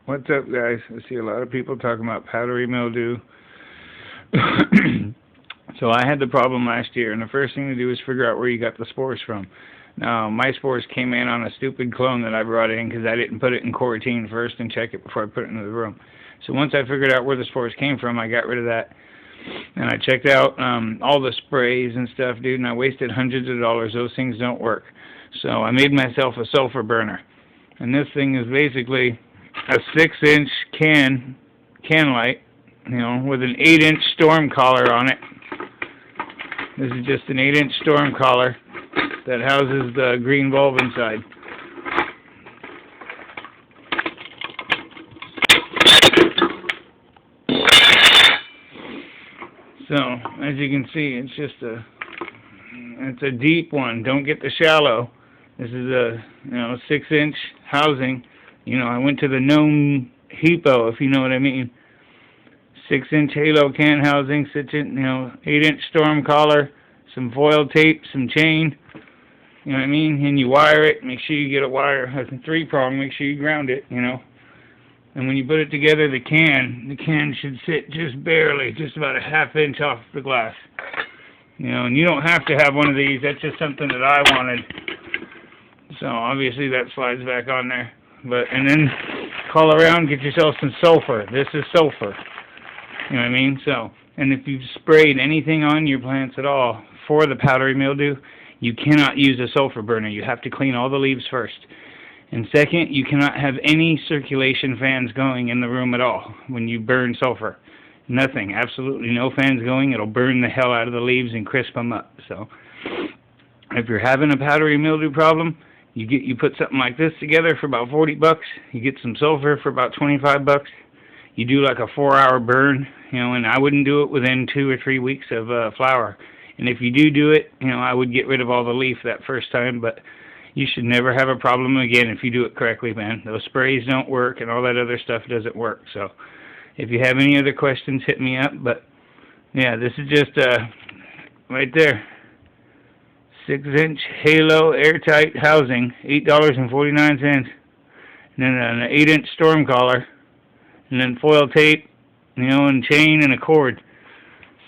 What's up, guys? I see a lot of people talking about powdery mildew. So I had the problem last year, and the first thing to do is figure out where you got the spores from. Now, my spores came in on a stupid clone that I brought in because I didn't put it in quarantine first and check it before I put it into the room. So once I figured out where the spores came from, I got rid of that. And I checked out all the sprays and stuff, dude, and I wasted hundreds of dollars. Those things don't work. So I made myself a sulfur burner. And this thing is basically a 6-inch can light, with an 8-inch storm collar on it. This is just an 8-inch storm collar that houses the green bulb inside. So, as you can see, it's a deep one. Don't get the shallow. This is a 6-inch housing. I went to the known Hippo, if you know what I mean. 6-inch halo can housing, 8-inch storm collar, some foil tape, some chain. You know what I mean? And you wire it. Make sure you get a wire. It's a 3-prong. Make sure you ground it. And when you put it together, the can should sit just barely, just about a half-inch off the glass. And you don't have to have one of these. That's just something that I wanted. So obviously that slides back on there. And then call around, get yourself some sulfur. This is sulfur. You know what I mean? And if you've sprayed anything on your plants at all for the powdery mildew, you cannot use a sulfur burner. You have to clean all the leaves first. And second, you cannot have any circulation fans going in the room at all when you burn sulfur. Nothing. Absolutely no fans going. It'll burn the hell out of the leaves and crisp them up. So if you're having a powdery mildew problem, you put something like this together for about $40. You get some sulfur for about $25. You do like a 4-hour burn, and I wouldn't do it within 2 or 3 weeks of flower. And if you do it, I would get rid of all the leaf that first time, but you should never have a problem again if you do it correctly, man. Those sprays don't work, and all that other stuff doesn't work. So if you have any other questions, hit me up. But yeah, this is just right there. 6-inch halo airtight housing, $8.49, and then an 8-inch storm collar, and then foil tape, and chain and a cord.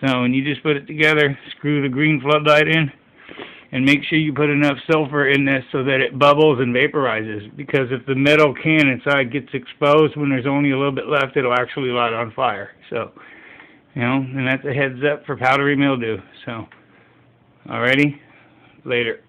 So when you just put it together, screw the green floodlight in, and make sure you put enough sulfur in this so that it bubbles and vaporizes. Because if the metal can inside gets exposed when there's only a little bit left, it'll actually light on fire. So, and that's a heads up for powdery mildew. So, alrighty. Later.